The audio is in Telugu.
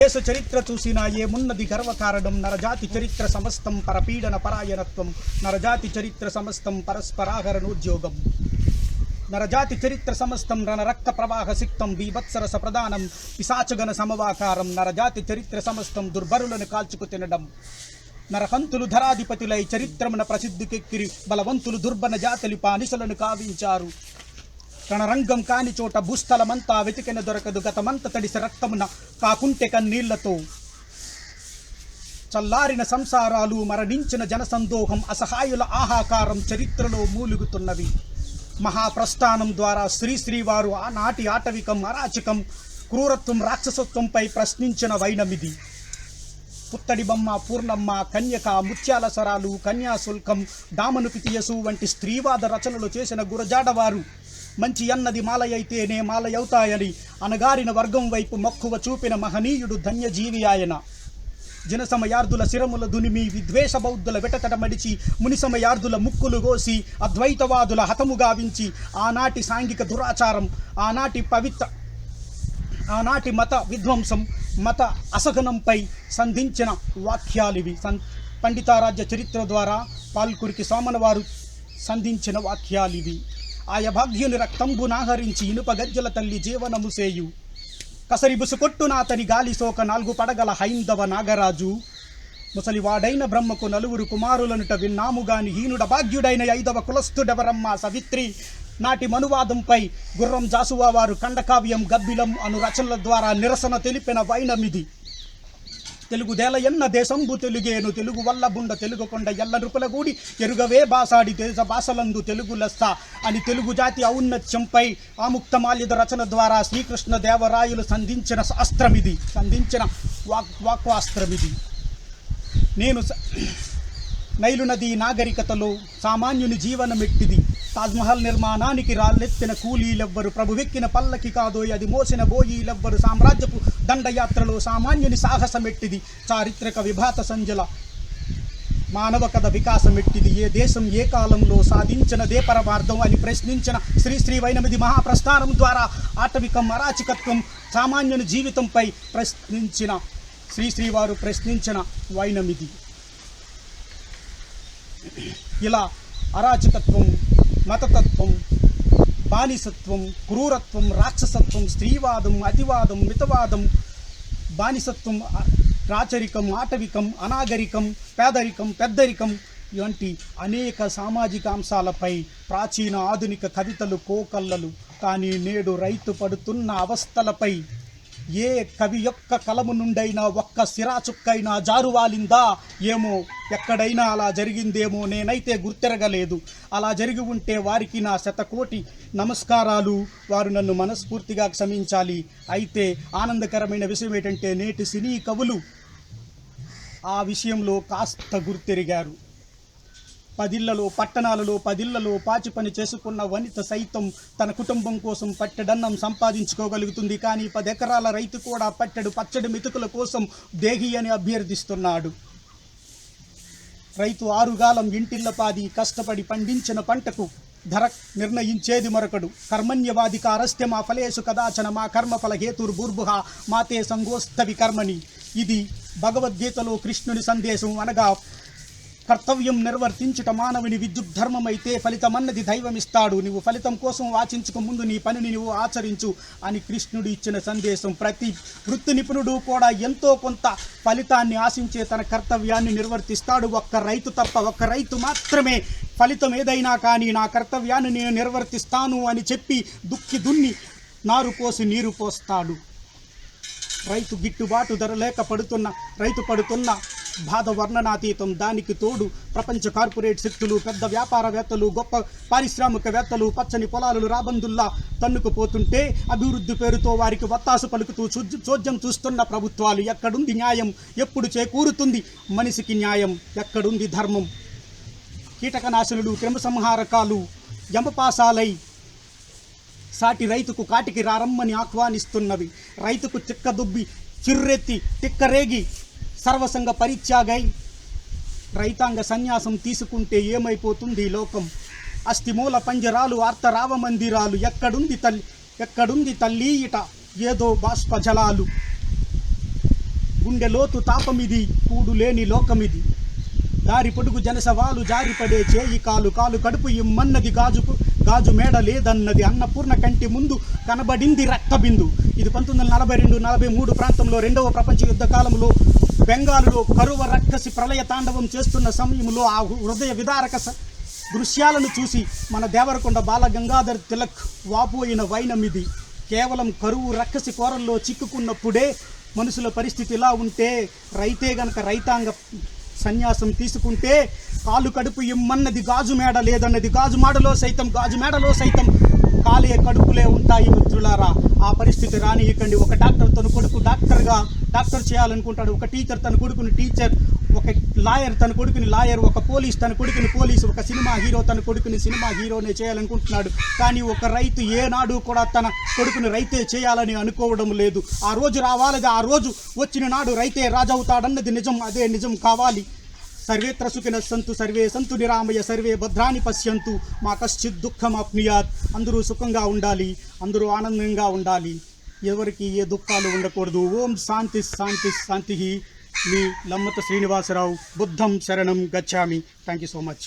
దేశ చరిత్ర చూసినా ఏమున్నది గర్వకారణం. నరజాతి చరిత్ర సమస్తం పరపీడన పరాయణత్వం. నరజాతి చరిత్ర సమస్తం పరస్పరాహరణోద్యోగం. నరజాతి చరిత్ర సమస్తం రణరక్త ప్రవాహ సిక్తం బీభత్సరస ప్రధానం పిశాచగణ సమవాకారం. నరజాతి చరిత్ర సమస్తం దుర్బరులను కాల్చుకు తినడం. నరకంతులు ధరాధిపతులై చరిత్రమున ప్రసిద్ధికెక్కిరి. బలవంతులు దుర్బన జాతలి పానిసలను కావించారు. రణరంగం కాని చోట భూస్థలమంతా వెతికిన దొరకదు. గతమంత తడిసి రక్తమున కాకుంటే కన్నీళ్లతో చల్లారిన సంసారాలు, మరణించిన జనసందోహం, అసహాయుల ఆహాకారం చరిత్రలో మూలుగుతున్నవి. మహాప్రస్థానం ద్వారా శ్రీవారు ఆనాటి ఆటవికం, అరాచకం, క్రూరత్వం, రాక్షసత్వంపై ప్రశ్నించిన వైనమిది. పుత్తడి బొమ్మ, పూర్ణమ్మ, కన్యక, ముత్యాల సరాలు, కన్యాశుల్కం, దామను పితియసు వంటి స్త్రీవాద రచనలు చేసిన గురజాడవారు మంచి అన్నది మాలయైతేనే మాలయవుతాయని అనగారిన వర్గం వైపు మక్కువ చూపిన మహనీయుడు ధన్యజీవి ఆయన. జనసమయార్దుల శిరముల దునిమి, విద్వేష బౌద్ధుల వెటతట మడిచి, మునిసమయార్దుల ముక్కులు గోసి, అద్వైతవాదుల హతము గావించి, ఆనాటి సాంఘిక దురాచారం, ఆనాటి మత విధ్వంసం, మత అసహనంపై సంధించిన వాక్యాలివి. పండితారాజ్య చరిత్ర ద్వారా పాల్కురికి సోమనవారు సంధించిన వాక్యాలివి. ఆయ భాగ్యుని రక్తంబు నాహరించి ఇనుప గజ్జల తల్లి జీవనము సేయు. కసరి బుసుకొట్టున అతని గాలి సోక 4 పడగల హైందవ నాగరాజు. ముసలివాడైన బ్రహ్మకు 4 కుమారులనుట విన్నాముగాని హీనుడ భాగ్యుడైన 5వ కులస్థుడెవరమ్మ సవిత్రి. నాటి మనువాదంపై గుర్రం జాసువా వారు ఖండకావ్యం, గబ్బిలం అను రచనల ద్వారా నిరసన తెలిపిన వైనమిది. తెలుగుదేల ఎన్న దేశంబు తెలుగేను, తెలుగు వల్ల బుండ తెలుగు కొండ ఎల్ల నృపులగూడి ఎరుగవే బాసాడి దేశ భాషలందు తెలుగు లెస్స అని తెలుగు జాతి ఔన్నత్యంపై ఆముక్తమాల్యద రచన ద్వారా శ్రీకృష్ణ దేవరాయలు సంధించిన వాక్వాస్త్రమిది. నేను నైలు నది నాగరికతలో సామాన్యుని జీవనమెట్టిది. తాజ్మహల్ నిర్మాణానికి రాళ్ళెత్తిన కూలీలెవ్వరు, ప్రభువెక్కిన పల్లకి కాదోయ్ అది మోసిన బోయీలెవ్వరు. సామ్రాజ్యపు దండయాత్రలో సామాన్యుని సాహసమెట్టిది. చారిత్రక విభాత సంజల మానవ కథ వికాసమెట్టిది. ఏ దేశం ఏ కాలంలో సాధించినదే పరమార్థం అని ప్రశ్నించిన శ్రీ వైనమిది మహాప్రస్థానం ద్వారా ఆటవికం, అరాచకత్వం, సామాన్యుని జీవితంపై ప్రశ్నించిన శ్రీవారు ప్రశ్నించిన వైనమిది. ఇలా అరాచకత్వం, మతతత్వం, బానిసత్వం, క్రూరత్వం, రాక్షసత్వం, స్త్రీవాదం, అతివాదం, మితవాదం, బానిసత్వం, రాచరికం, ఆటవికం, అనాగరికం, పేదరికం, పెద్దరికం ఇవంటి అనేక సామాజిక అంశాలపై ప్రాచీన ఆధునిక కవితలు కోకల్లలు. కానీ నేడు రైతు పడుతున్న అవస్థలపై ఏ కవి యొక్క కలము నుండైనా ఒక్క సిరాచుక్కైనా జారువాలిందా ఏమో. ఎక్కడైనా అలా జరిగిందేమో, నేనైతే గుర్తెరగలేదు. అలా జరిగి ఉంటే వారికి నా 100 కోటి నమస్కారాలు. వారు నన్ను మనస్ఫూర్తిగా క్షమించాలి. అయితే ఆనందకరమైన విషయం ఏంటంటే నేటి సినీ కవులు ఆ విషయంలో కాస్త గుర్తెరిగారు. పట్టణాలలో 10 పాచి పని చేసుకున్న వనిత సైతం తన కుటుంబం కోసం పట్టెడన్నం సంపాదించుకోగలుగుతుంది. కానీ 10 ఎకరాల రైతు కూడా పచ్చడి మెతుకుల కోసం దేహి అని అభ్యర్థిస్తున్నాడు. రైతు 6 గాలం ఇంటిల్లపాది కష్టపడి పండించిన పంటకు ధర నిర్ణయించేది మరొకడు. కర్మణ్యవాధికారస్య మా ఫలేషు కదాచన మా కర్మఫల హేతుర్భూర్భుః మాతే సంగోస్తవి కర్మని. ఇది భగవద్గీతలో కృష్ణుని సందేశం. అనగా కర్తవ్యం నిర్వర్తించుట మానవుని విద్యుద్ధర్మమైతే ఫలితమన్నది దైవమిస్తాడు. నువ్వు ఫలితం కోసం వాచించక ముందు నీ పనిని నువ్వు ఆచరించు అని కృష్ణుడు ఇచ్చిన సందేశం. ప్రతి వృత్తి నిపుణుడు కూడా ఎంతో కొంత ఫలితాన్ని ఆశించే తన కర్తవ్యాన్ని నిర్వర్తిస్తాడు. ఒక్క రైతు తప్ప. ఒక్క రైతు మాత్రమే ఫలితం ఏదైనా కానీ నా కర్తవ్యాన్ని నేను నిర్వర్తిస్తాను అని చెప్పి దున్ని నారు పోసి నీరు పోస్తాడు. రైతు గిట్టుబాటు ధర లేక రైతు పడుతున్న బాధ వర్ణనాతీతం. దానికి తోడు ప్రపంచ కార్పొరేట్ శక్తులు, పెద్ద వ్యాపారవేత్తలు, గొప్ప పారిశ్రామికవేత్తలు పచ్చని పొలాలు రాబందుల్లా తన్నుకుపోతుంటే అభివృద్ధి పేరుతో వారికి వత్తాసు పలుకుతూ చోద్యం చూస్తున్న ప్రభుత్వాలు. ఎక్కడుంది న్యాయం? ఎప్పుడు చేకూరుతుంది మనిషికి న్యాయం? ఎక్కడుంది ధర్మం? కీటకనాశనులు, క్రిమిసంహారకాలు యమపాసాలై సాటి రైతుకు కాటికి రారమ్మని ఆహ్వానిస్తున్నవి. రైతుకు చిక్కదుబ్బి చిర్రెత్తి తిక్కరేగి సర్వసంగ పరిత్యాగై రైతాంగ సన్యాసం తీసుకుంటే ఏమైపోతుంది లోకం? అస్థిమూల పంజరాలు, ఆర్తరావ మందిరాలు, ఎక్కడుంది తల్లి ఇట ఏదో బాష్ప జలాలు. గుండె లోతు తాపమిది కూడు లేని లోకమిది దారి పొడుగు జనసవాలు జారిపడే చేయి కాలు కాలు కడుపు ఇమ్మన్నది గాజు మేడ లేదన్నది అన్నపూర్ణ కంటి ముందు కనబడింది రక్తబిందు. ఇది 1942-43 ప్రాంతంలో రెండవ ప్రపంచ యుద్ధ కాలంలో బెంగాలులో కరువ రక్కసి ప్రళయ తాండవం చేస్తున్న సమయంలో ఆ హృదయ విదారక దృశ్యాలను చూసి మన దేవరకొండ బాల గంగాధర్ తిలక్ వాపోయిన వైనమిది. కేవలం కరువు రక్కసి కోరల్లో చిక్కుకున్నప్పుడే మనుషుల పరిస్థితి ఇలా ఉంటే రైతే గనక రైతాంగ సన్యాసం తీసుకుంటే కాలు కడుపు ఇమ్మన్నది గాజు మేడ లేదన్నది గాజు మేడలో సైతం కాలే కడుపులే ఉంటాయి మిత్రులారా. ఆ పరిస్థితి రానియకండి. ఒక డాక్టర్ తన కొడుకు డాక్టర్ చేయాలనుకుంటాడు, ఒక టీచర్ తన కొడుకుని టీచర్, ఒక లాయర్ తన కొడుకుని లాయర్, ఒక పోలీస్ తన కొడుకుని పోలీసు, ఒక సినిమా హీరో తన కొడుకుని సినిమా హీరోనే చేయాలనుకుంటున్నాడు. కానీ ఒక రైతు ఏనాడు కూడా తన కొడుకుని రైతే చేయాలని అనుకోవడం లేదు. ఆ రోజు రావాలది, ఆ రోజు వచ్చిన నాడు రైతే రాజవుతాడన్నది నిజం. అదే నిజం కావాలి. సర్వేత్ర సుఖినః సంతు సర్వే సంతు నిరామయ సర్వే భద్రాని పశ్యంతు మా కశ్చిత్ దుఃఖం ఆప్నుయాత్. అందరూ సుఖంగా ఉండాలి, అందరూ ఆనందంగా ఉండాలి, ఎవరికి ఏ దుఃఖాలు ఉండకూడదు. ఓం శాంతి శాంతి శాంతి. మీ లమ్మత శ్రీనివాసరావు. బుద్ధం శరణం గచ్చామి. Thank you so much.